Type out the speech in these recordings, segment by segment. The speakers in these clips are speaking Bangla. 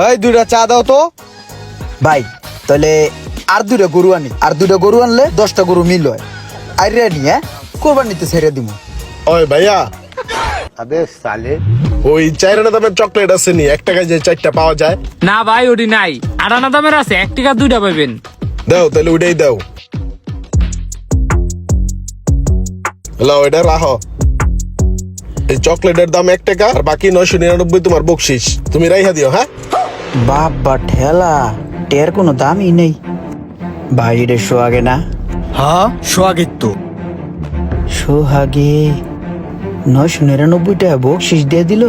এই দুইটা চা দাও তো। ভাই তাহলে আর দুইটা গরু আনি, আর দুইটা গরু আনলে 10টা গরু মিল হয়। আর নি কোরবানিতে ছেড়ে দিব। ওই ভাইয়া, अबे साले ওই 4 আনা দামের চকলেট আছে নি? 1 টাকায় যে 4টা পাওয়া যায়। না ভাই ওটি নাই, 8 আনা দামের আছে, 1 টাকা 2টা পাবেন। দাও তাহলে ওইটাই দাও। হ্যালো, এটা রাখো। এই চকলেটের দাম 1 টাকা আর বাকি 999 তোমার বকশিস। তুমি রাইহা দিও। হ্যাঁ বাবা ঠেলা, টের কোনো দামই নেই। ভাই এটা সোহাগে না? হ্যাঁ সোহাগের তো। সোহাগে 999 টাকা বকশিস দিয়ে দিল।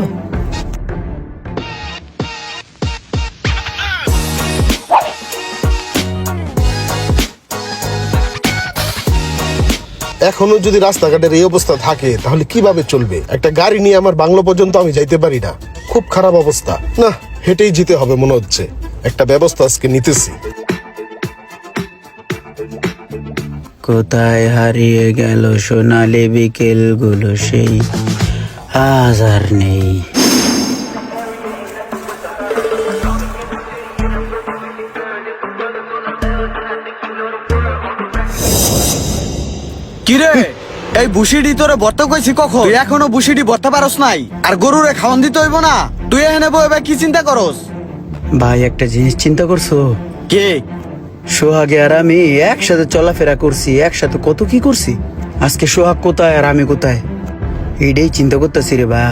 এখনো যদি রাস্তাঘাটের এই অবস্থা থাকে তাহলে কিভাবে চলবে? একটা গাড়ি নিয়ে আমার বাংলো পর্যন্ত আমি যাইতে পারি না। খুব খারাপ অবস্থা। না, হেঁটেই যেতে হবে মনে হচ্ছে। একটা ব্যবস্থা আজকে নিতেছি। কোথায় হারিয়ে গেল সোনালি বিকেল গুলো, সেই আজ আর নেই। কিরে এই বুসিডি তোরে ভর্তা কইছি কখন? তুই এখনো বুসিডি ভর্তা পারস নাই? আর গরুরে খাওয়ান দিতে হইব না? তুই এনে বই কি চিন্তা করস? ভাই একটা জিনিস চিন্তা করছো? কে? সোহাগে আর আমি একসাথে চলাফেরা করছি, একসাথে কত কি করছি। আজকে সোহাগ কোথায় আর আমি কোথায়, এটাই চিন্তা করতেছি রে বা।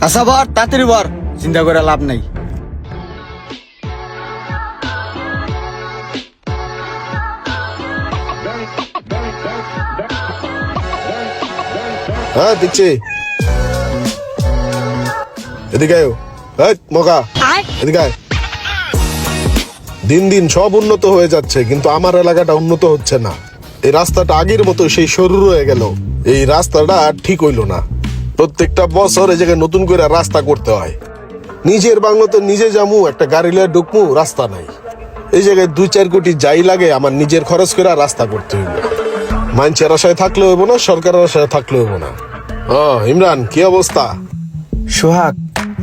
আচ্ছা বর, তাড়াতাড়ি বর, চিন্তা করে লাভ নাই। হ্যাঁ দিচ্ছি। এদিকে আয়। এই মগা, এদিকে আয়। দিন দিন সব উন্নত হয়ে যাচ্ছে কিন্তু আমার এলাকাটা উন্নত হচ্ছে না। এই রাস্তাটা আগের মতো সেই সরু হয়ে গেল। এই রাস্তাটা আর ঠিক হইল না। প্রত্যেকটা বছর এই জায়গায় নতুন করে রাস্তা করতে হয়। নিজের বাংলোতে নিজে যামু, একটা গাড়ি লয়ে ঢুকমু, রাস্তা নাই। এই জায়গায় 2-4 কোটি যাই লাগে আমার নিজের খরচ করে রাস্তা করতে হইব। মানুষের আশায় থাকলে হইব না, সরকারের আশায় থাকলে হইব না। ইমরান, কি অবস্থা? সোহাগ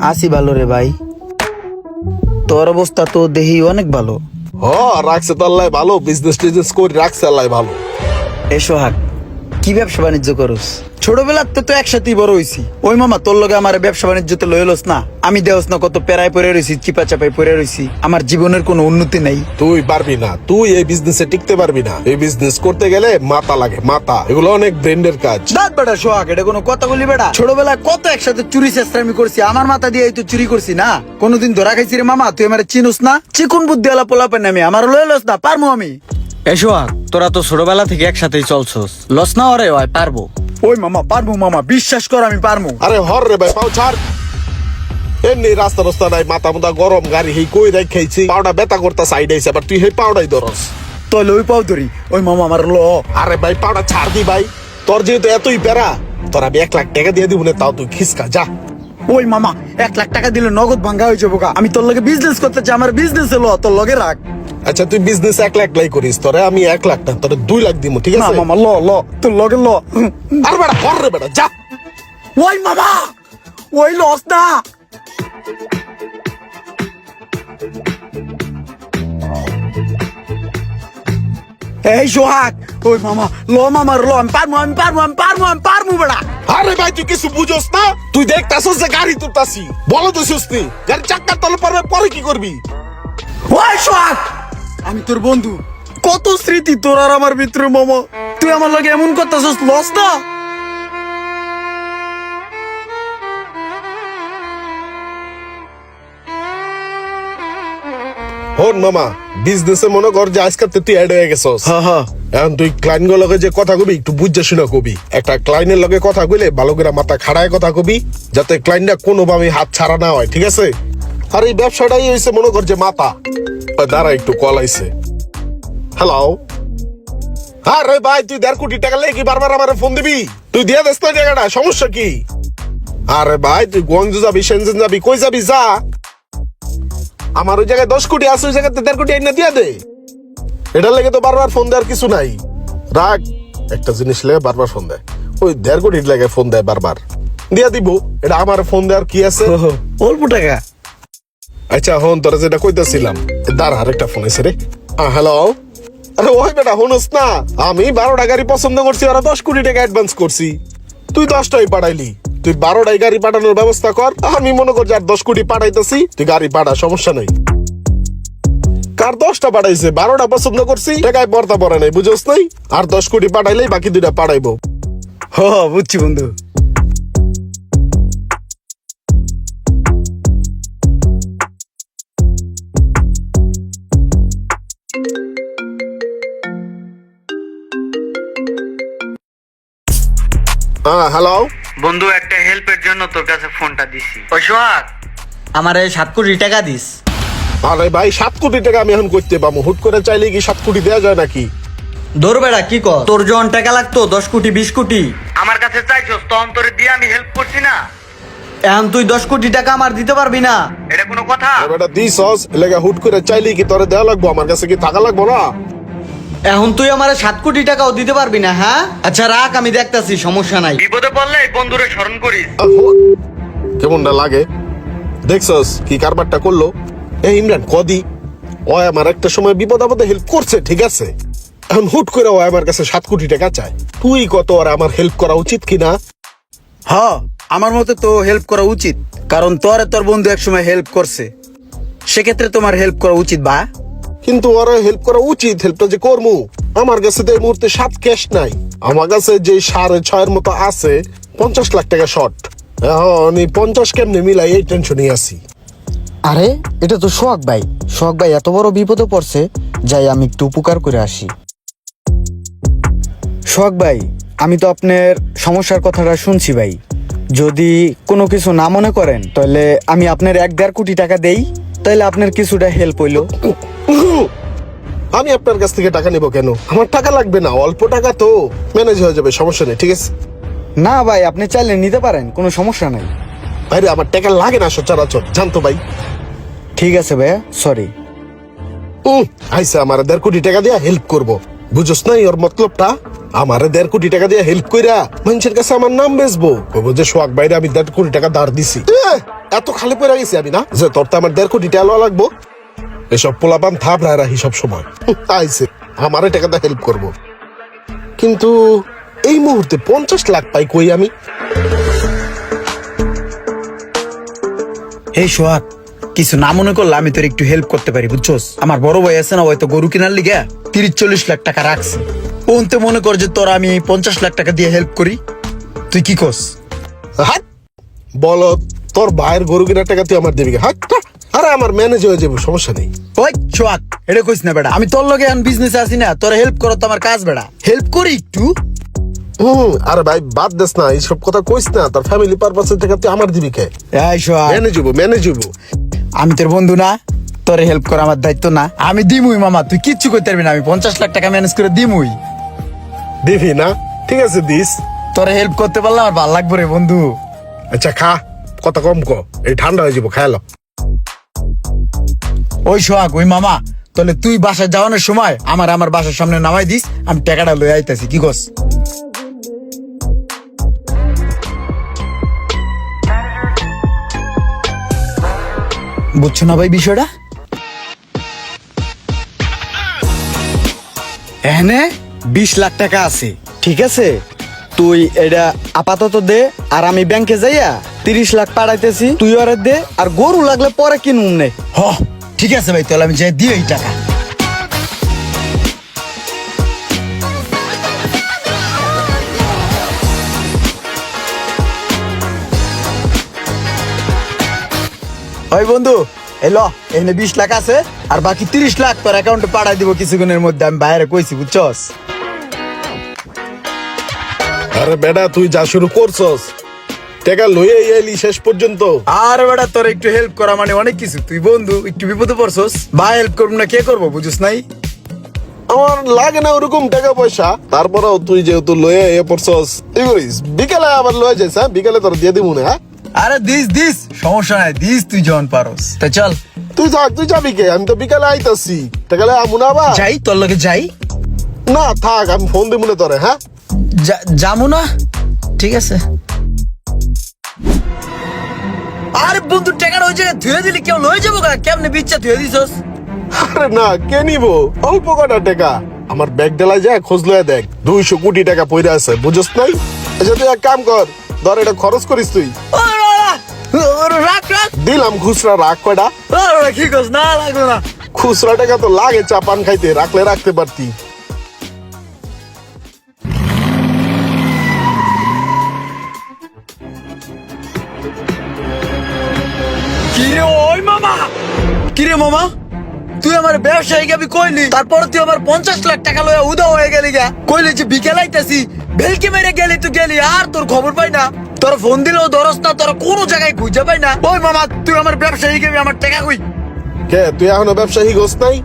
আসি ভালো রে ভাই, তোর অবস্থা তো দেখি অনেক ভালো। রাখছে তো আল্লাহ ভালো, বিজনেস টিজনেস করে রাখছে আল্লাহ ভালো। এ সোহাগ, কি ব্যবসা বাণিজ্য করস? ছোটবেলার তো একসাথেই বড় হইছি। ওই মামা তোর লগে আমার ব্যবসা বাণিজ্যতে লইলস না। আমি দেওস না কত পেরায় পড়ে রইছি, চিপা চাপাই পড়ে রইছি। আমার জীবনের কোনো উন্নতি নাই। তুই পারবি না, তুই এই বিজনেসে টিকতে পারবি না। এই বিজনেস করতে গেলে মাথা লাগে, মাথা। এগুলো অনেক ব্রেন্ডের কাজ। দাঁত বেটা সোহাগ, এটা কোনো কথা বলি বেটা? ছোটবেলায় কত একসাথে চুরি চেষ্টামি করছি, আমার মাথা দিয়ে তো চুরি করছি না। কোনোদিন ধরা খাইছি রে মামা? তুই আমার চিনুস না? চিকুন বুদ্ধি আলা পোলাপেন আমি, আমার লইলস না, পারমু আমি। এ সোহাগ, তোরা তো ছোটবেলা থেকে একসাথেই চলছস, লস না ওরে হয় পারবো। ওই মামা পারমু, মামা বিশ্বাস কর আমি পারমু। আরে হর রে ভাই, পাও ছাড়। এমনি রাস্তা রাস্তা নাই, মাথা মুথা গরম, গাড়ি হেই কই রাখ খাইছি, পাউডা বেতা করতা সাইড আইছে, আবার তুই হেই পাউডাই ধরস। তাহলে ওই পাও ধরি। ওই মামা আমার ল। আরে ভাই পাউডা ছাড় দি ভাই, তোর যেহেতু এতই প্যারা, তোর আমি 1 লাখ টাকা দিয়ে দিব না, তাও তুই খিসকা যা। ওই মামা 1 লাখ টাকা দিলে নগদ ভাঙ্গা হয়ে যাবো। আমি তোর লগে বিজনেস করতে চাই, আমার বিজনেস লো, তোর লগে রাখ। আচ্ছা তুই বিজনেস 1 লাখ লাই করিস, তোরে আমি 1 লাখ না, তোরে 2 লাখ দিব, ঠিক না আছে? মামা ল ল, তোর লগে ল। আরে বেটা হর রে বেটা, যা। ওই মামা, ওই লস না। এই সোহাগ, ওই মামা ল, মামার ল, আমি পারমু, আমি পারমু, আমি পারমু, আমি পারমু বেটা। আরে ভাই তুই কিছু বুঝোস না? তুই দেখতাছস যে গাড়ি তুলতাছি, বলো তো সুস্তি গাড়ি চাক্কা তলে পড়বে, পরে কি করবি? ওই সোহাগ, আমি তোর বন্ধু, কত স্মৃতি তোর আর আমার ভিতরে মামা। তুই আমার লগে এমন করতেছস, লস না? হন মামা, বিজনেসে মনে কর যে আজকাল তুই অ্যাড হয়ে গেছস। এখন তুই ক্লায়েন্ট গুলোর লগে যে কথা কবি একটু বুঝে শুনে কবি। একটা ক্লায়েন্টের লগে কথা কইলে ভালো করে মাথা খাড়ায় কথা কবি, যাতে ক্লায়েন্টটা কোনোভাবে হাত ছাড়া না হয়, ঠিক আছে? আর এই ব্যবসাটাই হইছে মনে কর যে মাথা। দাঁড়া একটু কল আইছে। হ্যালো। আরে ভাই তুই 1.5 কোটি টাকা লেগে কি বারবার আমার ফোন দিবি? তুই দিয়ে দেস তো টাকাটা, সমস্যা কি? আরে ভাই তুই গঞ্জ যাবি, সেনজেন যাবি, কই যাবি যা। আমার ওই জায়গায় 10 কোটি আছে, ওই জায়গাতে 1.5 কোটি আইনা দিয়া দে। এটার লেগে তো বারবার ফোন দেওয়ার কিছু নাই। রাগ, একটা জিনিস লেগে বারবার ফোন দেয়, ওই 1.5 কোটি লেগে ফোন দেয় বারবার। দিয়া দিব, এটা আমার ফোন দেওয়ার কি আছে? অল্প টাকা। আচ্ছা হন তোরা যেটা কইতেছিলাম দাঁড়া আরেকটা ফোন এসে রে। হ্যালো, আরে ওই বেটা হনস না, আমি 12টা গাড়ি পছন্দ করছি আর 10 কোটি টাকা অ্যাডভান্স করছি। তুই 10টাই পাঠাইলি, তুই 12টাই গাড়ি পাঠানোর ব্যবস্থা কর। আমি মনে কর যে আর 10 কোটি পাঠাইতেছি, তুই গাড়ি পাঠা, সমস্যা নাই। কার 10টা পাঠাইছে, 12টা পছন্দ করছি, টাকায় পড়তা পড়ে নাই, বুঝোস নাই? আর 10 কোটি পাঠাইলেই বাকি 2টা পাঠাইবো। হ বুঝছি বন্ধু। হ্যালো, বন্ধু একটা হেল্পের জন্য তোর কাছে ফোনটা দিছি। ওই সোহাগ, আমার এই 7 কোটি টাকা দিস। আরে ভাই 7 কোটি টাকা আমি এখন করতে পাবো? হুট করে চাইলে কি 7 কোটি দেওয়া যায় নাকি? দৌড় বেড়া কি কর, তোর যখন টাকা লাগতো 10 কোটি 20 কোটি আমার কাছে চাইছস, তখন তোরে দিয়ে আমি হেল্প করছি না। এখন তুই 10 কোটি টাকা আমার দিতে পারবি না, এটা কোনো কথা? বেটা দিছস এলাকা হুট করে চাইলে কি তোরে দেওয়া লাগবো? আমার কাছে কি টাকা লাগবো না? এখন তুই আমারে 7 কোটি টাকাও দিতে পারবি না? হ্যাঁ আচ্ছা রাখ, আমি দেখতাছি, সমস্যা নাই। বিপদে পড়লে বন্ধুরে স্মরণ করিস। কেমনটা লাগে দেখছস কি কারবারটা করলো? এই ইমরান কদি ও আমার একটা সময় বিপদ আপদে হেল্প করছে, ঠিক আছে? এখন হুট করে ও আমার কাছে 7 কোটি টাকা চায়। তুই কত আর আমার হেল্প করা উচিত কিনা? হ আমার মতে তো হেল্প করা উচিত, কারণ তোর বন্ধু একসময় হেল্প করছে, সেক্ষেত্রে তোমার হেল্প করা উচিত। বা কিন্তু ওরা হেল্প করা উচিত, হেল্পটা যে করমু, আমার কাছে তো এই মুহূর্তে 7 ক্যাশ নাই। আমার কাছে যে 6.5 মতো আছে, 50 লাখ টাকা শর্ট। এখন এই 50 কেমনে মিলাই এই টেনশনই আছি। আরে এটা তো সোহাগ ভাই, সোহাগ ভাই এত বড় বিপদে পড়ছে, যাই আমি একটু উপকার করে আসি। সোহাগ ভাই, আমি তো আপনার সমস্যার কথাটা শুনছি ভাই, যদি কোনো কিছু না মনে করেন তাহলে আমি আপনার 1.5 কোটি টাকা দেই, তাহলে আপনার কিছুটা হেল্প হইলো। আমি আপনার কাছ থেকে টাকা নেব কেন? আমার টাকা লাগবে না, অল্প টাকা তো ম্যানেজ হয়ে যাবে, সমস্যা নেই, ঠিক আছে? না ভাই, আপনি চাইলে নিতে পারেন, কোনো সমস্যা নাই। ভাইরে আমার টাকা লাগে না সচরাচর, জানতো ভাই। ঠিক আছে ভাইয়া, সরি। আইসা আমার 1.5 কোটি টাকা দিয়ে হেল্প করবো, বুঝোস না ওর মতলবটা? আমার 1.5 কোটি টাকা দিয়ে হেল্প কইরা মানুষের কাছে আমার নাম বেচবো, কইবো যে সোহাগ ভাইরে আমি 1.5 কোটি টাকা ধার দিছি। এত খালি পড়ে গেছি আমি না যে তোর তো আমার 1.5 কোটি টাকা লওয়া লাগবো? এসব পোলাপান থাপড়ায় রাখি সব সময়। আইসে আমারে টাকা দিয়ে হেল্প করবো, কিন্তু এই মুহূর্তে 50 লাখ পাই কই আমি? এই সোহাগ, কিছু না মনে করলে আমি তোর একটু হেল্প করতে পারি, বুঝছস? আমার বড় ভাই আছে না, হয়তো গরু কেনার লিগে 30-40 লাখ টাকা রাখছে। ওনতে মনে কর যে তোর আমি 50 লাখ টাকা দিয়ে হেল্প করি, তুই কি কস? হাট বলো, তোর ভাইয়ের গরু কেনার টাকা তুই আমার দিবি? হাট, আরে আমার ম্যানেজ হয়ে যাবো, সমস্যা নেই। ওই সোহাগ, এটা কইস না বেটা, আমি তোর লগে এখন বিজনেস আছি না, তোর হেল্প করো তো আমার কাজ বেটা, হেল্প করি একটু। আরে ভাই বাদ দেস না, এইসব কথা কইস না, তোর ফ্যামিলি পারপাসের টাকা তুই আমার দিবি কে? এই সোহাগ, ম্যানেজ হবো। আমি তোর বন্ধু না, তোর হেল্প করা আমার দায়িত্ব না? আমি দিমুই মামা, তুই কিচ্ছু করতে পারবি না, আমি 50 লাখ টাকা ম্যানেজ করে দিমুই। দিবি না? ঠিক আছে দিস। তোর হেল্প করতে পারলে আমার ভালো লাগবে রে বন্ধু। আচ্ছা খা, কথা কম ক, এই ঠান্ডা হয়ে যাবো, খেয়াল। ওই সোহাগ, ওই মামা, তাহলে তুই বাসায় যাওয়ানোর সময় আমার বাসার সামনে নামাই দিস, আমি টাকাটা লয়ে আইতাছি, কি কস? বুঝছো না ভাই বিষয়টা? এখানে 20 লাখ টাকা আছে, ঠিক আছে? তুই এটা আপাতত দে, আর আমি ব্যাংকে যাইয়া 30 লাখ পাঠাইতেছি, তুই ওরে দে, আর গরু লাগলে পরে কিনুম নে। হ ঠিক আছে ভাই, তাহলে আমি যাই দিই এই টাকা। ওই বন্ধু, এলো এখানে 20 লাখ আছে, আর বাকি 30 লাখ তোর অ্যাকাউন্টে পাঠাই দিব কিছুক্ষণের মধ্যে, আমি বাইরে কইছি, বুঝছস? আরে বেটা তুই যা শুরু করছস, টাকা লইয়ে এলি শেষ পর্যন্ত। আরে বেটা, তোর একটু হেল্প করা মানে অনেক কিছু, তুই বন্ধু, একটু বিপদে পড়ছস, ভাই হেল্প করবো না কে করবো, বুঝছ নাই? আমার লাগে না ওরকম টাকা পয়সা, তারপরেও তুই যেহেতু লয়ে পড়ছস, এই করিস, বিকালে আবার লয়ে যাইস। হ্যাঁ বিকালে তোর দিয়ে দিব না। হ্যাঁ আরে দিস সমস্যা নাই, দিস তুই যখন পারস, তা চল। তুই যাবি কে? আমি তো বিকালে আইতাছি, টাকালে আমু না আবার। যাই তোর লগে যাই? না থাক, আমি ফোন দিব না তোরে। হ্যাঁ যামু না, ঠিক আছে। আরে বন্ধু টাকাটা ওই জায়গায় ধুয়ে দিলি কেউ লয়ে যাবো গা কেমনে বিচ্ছা ধুয়ে দিছস আরে না কে নিব অল্প কটা টাকা আমার ব্যাগ ডেলায় যায় খোঁজ লয়ে দেখ 200 কোটি টাকা পয়রা আছে বুঝছ নাই আচ্ছা তুই এক কাম কর ধর এটা খরচ করিস তুই রাখ রাখ দিলাম খুচরা রাখ কয়টা কি কস না লাগলো না খুচরা টাকা তো লাগে চা পান খাইতে রাখলে রাখতে পারতি কিরে ওই মামা কিরে মামা তুই আমার ব্যবসায়ী আমি কইলি তারপর তুই আমার 50 লাখ টাকা লয়ে উদা হয়ে গেলি গা কইলি যে বিকেল আইতাছি বেলকে মেরে গেলি তুই গেলি আর তোর খবর পাই না তোর ফোন দিলেও ধরস না তোর কোনো জায়গায় খুঁজে পাই না ওই মামা তুই আমার ব্যবসায়ী আমি আমার টাকা কই কে তুই এখনো ব্যবসায়ী গোস নাই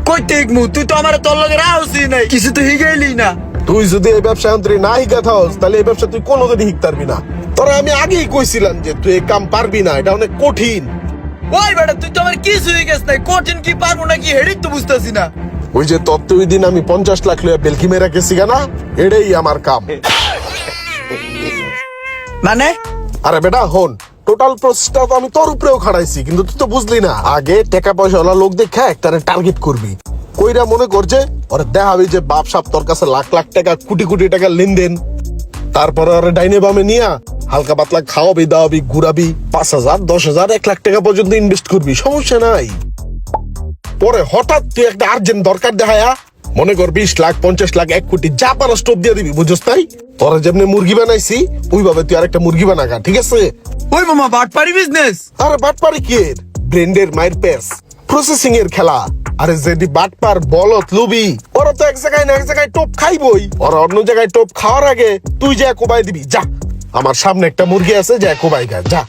কইতে ইকমু তুই তো আমার তোর লগে রাহসই নাই কিছু তো হিগেইলি না তুই যদি এই ব্যবসা অন্তরে না হিকা থাকস তাহলে এই ব্যবসা তুই কোনোদিনই হিকতে পারবি না তোরা আমি আগেই কইছিলাম যে তুই এই কাম পারবি না এটা অনেক কঠিন ওই বেটা তুই তো আমার কিছু হয়ে গেছ নাই কঠিন কি পারবো নাকি হেডি তো বুঝতাছি না ওই যে তত্ত্ব ওই দিন আমি 50 লাখ লইয়া বেলকি মেরা গেছি না এটাই আমার কাম মানে আরে বেটা হন টোটাল প্রসেসটা তো আমি তোর উপরেও খাড়াইছি কিন্তু তুই তো বুঝলি না আগে টাকা পয়সা ওলা লোক দেখে একটারে টার্গেট করবি কইরা মনে করছে ওরা দেখাবি যে বাপ সাপ তোর কাছে লাখ লাখ টাকা কোটি কোটি টাকা লেনদেন তারপরে ওরা ডাইনে বামে নিয়া হালকা পাতলা খাওয়াবি দাওয়াবি ঘুরাবি 5,000 10,000 1 লাখ টাকা পর্যন্ত ইনভেস্ট করবি সমস্যা নাই পরে হঠাৎ তুই একটা আর্জেন্ট দরকার দেখায়া মনে কর 20 লাখ 50 লাখ 1 কোটি যা পারো স্টপ দিয়ে দিবি বুঝছ তাই তোরা যেমনি মুরগি বানাইছি ওইভাবে তুই আরেকটা মুরগি বানাগা ঠিক আছে ওই মামা বাটপারি বিজনেস আরে বাটপারি কি ব্র্যান্ডের মাইর পেস প্রসেসিং এর খেলা আরে যেদি বাটপার বলত লুবি ওরা তো এক জায়গায় না এক জায়গায় টপ খাইবই ওরা অন্য জায়গায় টপ খাওয়ার আগে তুই যা কোবাই দিবি যা আমার সামনে একটা মুরগি আছে যা কোবাই গা যা